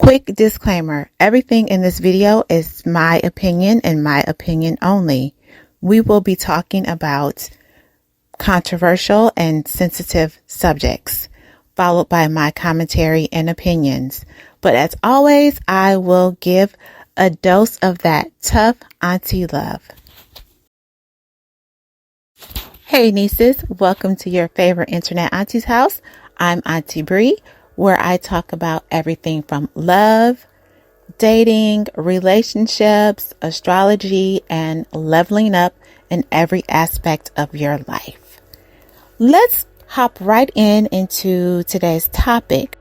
Quick disclaimer, everything in this video is my opinion and my opinion only. We will be talking about controversial and sensitive subjects, followed by my commentary and opinions. But as always, I will give a dose of that tough auntie love. Hey nieces, welcome to your favorite internet auntie's house. I'm Auntie Bree, where I talk about everything from love, dating, relationships, astrology, and leveling up in every aspect of your life. Let's hop right into today's topic.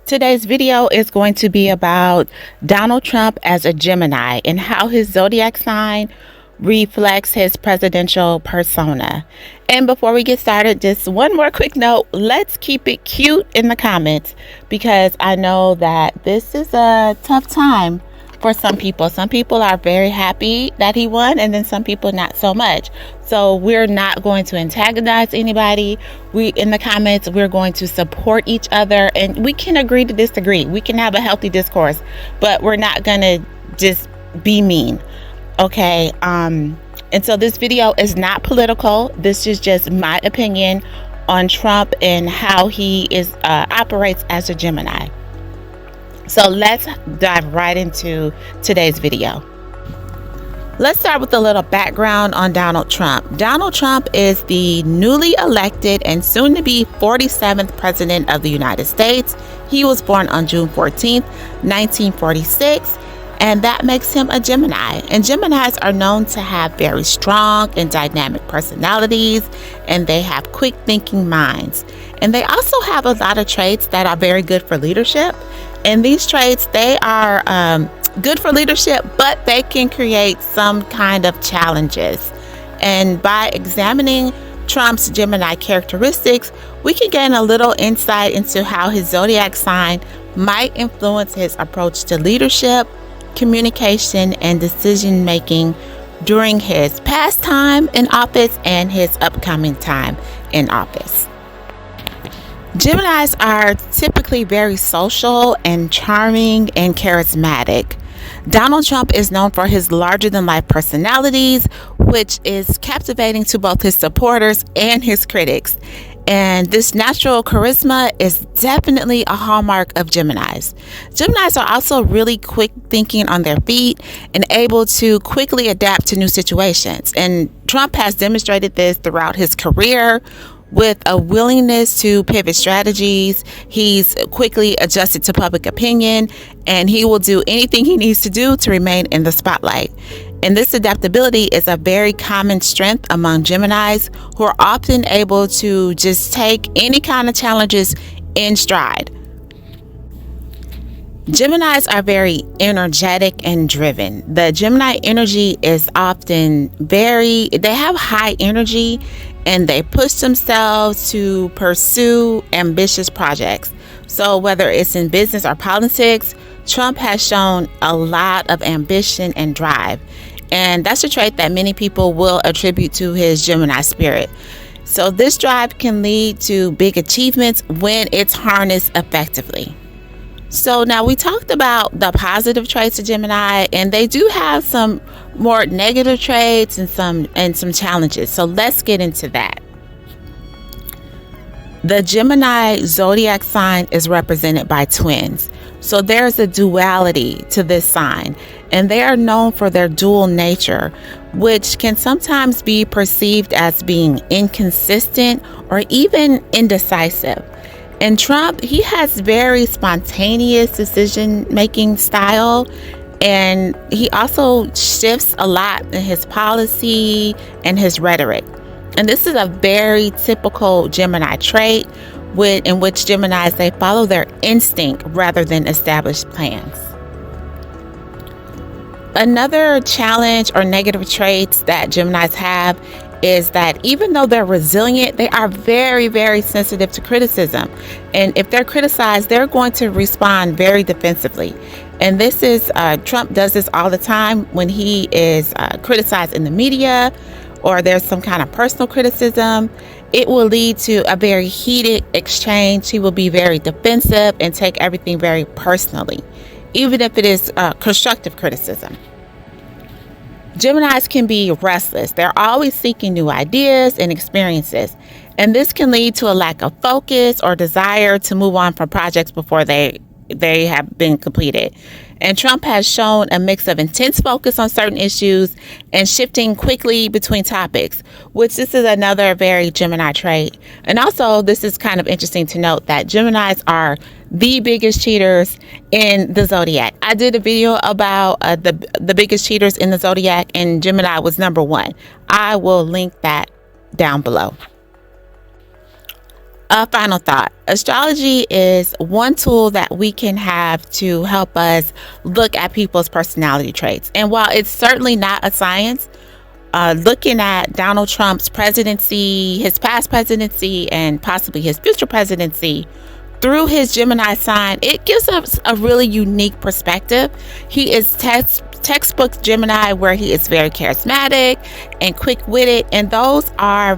Today's video is going to be about Donald Trump as a Gemini and how his zodiac sign reflects his presidential persona. And before we get started, just one more quick note. Let's keep it cute in the comments, because I know that this is a tough time for some people. Some people are very happy that he won, and then some people not so much. So we're not going to antagonize anybody. In the comments, we're going to support each other, and we can agree to disagree. We can have a healthy discourse, but we're not going to just be mean. Okay, and so this video is not political. This is just my opinion on Trump and how he operates as a Gemini. So let's dive right into today's video. Let's start with a little background on Donald Trump. Donald Trump is the newly elected and soon to be 47th president of the United States. He was born on June 14th, 1946. And that makes him a Gemini. And Geminis are known to have very strong and dynamic personalities, and they have quick thinking minds. And they also have a lot of traits that are very good for leadership. And these traits, they are good for leadership, but they can create some kind of challenges. And by examining Trump's Gemini characteristics, we can gain a little insight into how his zodiac sign might influence his approach to leadership, communication, and decision making during his past time in office and his upcoming time in office. Geminis are typically very social and charming and charismatic. Donald Trump is known for his larger-than-life personalities, which is captivating to both his supporters and his critics. And this natural charisma is definitely a hallmark of Geminis. Geminis are also really quick thinking on their feet and able to quickly adapt to new situations. And Trump has demonstrated this throughout his career with a willingness to pivot strategies. He's quickly adjusted to public opinion, and he will do anything he needs to do to remain in the spotlight. And this adaptability is a very common strength among Geminis, who are often able to just take any kind of challenges in stride. Geminis are very energetic and driven. The Gemini energy is often they have high energy, and they push themselves to pursue ambitious projects. So whether it's in business or politics, Trump has shown a lot of ambition and drive. And that's a trait that many people will attribute to his Gemini spirit. So this drive can lead to big achievements when it's harnessed effectively. So now we talked about the positive traits of Gemini, and they do have some more negative traits and some challenges. So let's get into that. The Gemini zodiac sign is represented by twins. So there's a duality to this sign, and they are known for their dual nature, which can sometimes be perceived as being inconsistent or even indecisive. And Trump, he has very spontaneous decision-making style, and he also shifts a lot in his policy and his rhetoric. And this is a very typical Gemini trait in which Geminis, they follow their instinct rather than established plans. Another challenge or negative traits that Geminis have is that even though they're resilient, they are very, very sensitive to criticism. And if they're criticized, they're going to respond very defensively. And this is, Trump does this all the time when he is criticized in the media, or there's some kind of personal criticism. it will lead to a very heated exchange. He will be very defensive and take everything very personally, even if it is constructive criticism. Geminis can be restless. They're always seeking new ideas and experiences. And this can lead to a lack of focus or desire to move on from projects before they have been completed. And Trump has shown a mix of intense focus on certain issues and shifting quickly between topics, which this is another very Gemini trait. And also, this is kind of interesting to note that Geminis are the biggest cheaters in the Zodiac. I did a video about the biggest cheaters in the Zodiac, and Gemini was number one. I will link that down below. A final thought. Astrology is one tool that we can have to help us look at people's personality traits. And while it's certainly not a science, looking at Donald Trump's presidency, his past presidency, and possibly his future presidency through his Gemini sign, it gives us a really unique perspective. He is textbook Gemini, where he is very charismatic and quick-witted, and those are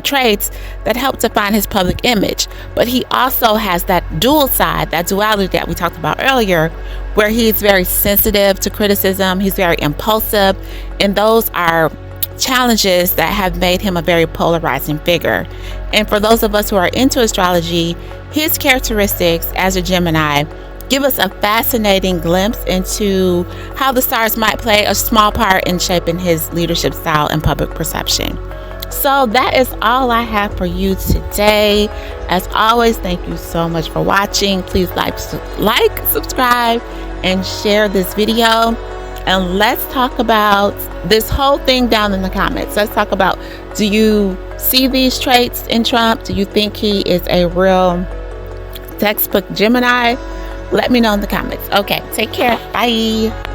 traits that help define his public image. But he also has that dual side, that duality that we talked about earlier, where he's very sensitive to criticism, he's very impulsive, and those are challenges that have made him a very polarizing figure. And for those of us who are into astrology, his characteristics as a Gemini give us a fascinating glimpse into how the stars might play a small part in shaping his leadership style and public perception. So that is all I have for you today. As always, thank you so much for watching. Please like, subscribe, and share this video. And let's talk about this whole thing down in the comments. Let's talk about, do you see these traits in Trump? Do you think he is a real textbook Gemini? Let me know in the comments. Okay, take care. Bye.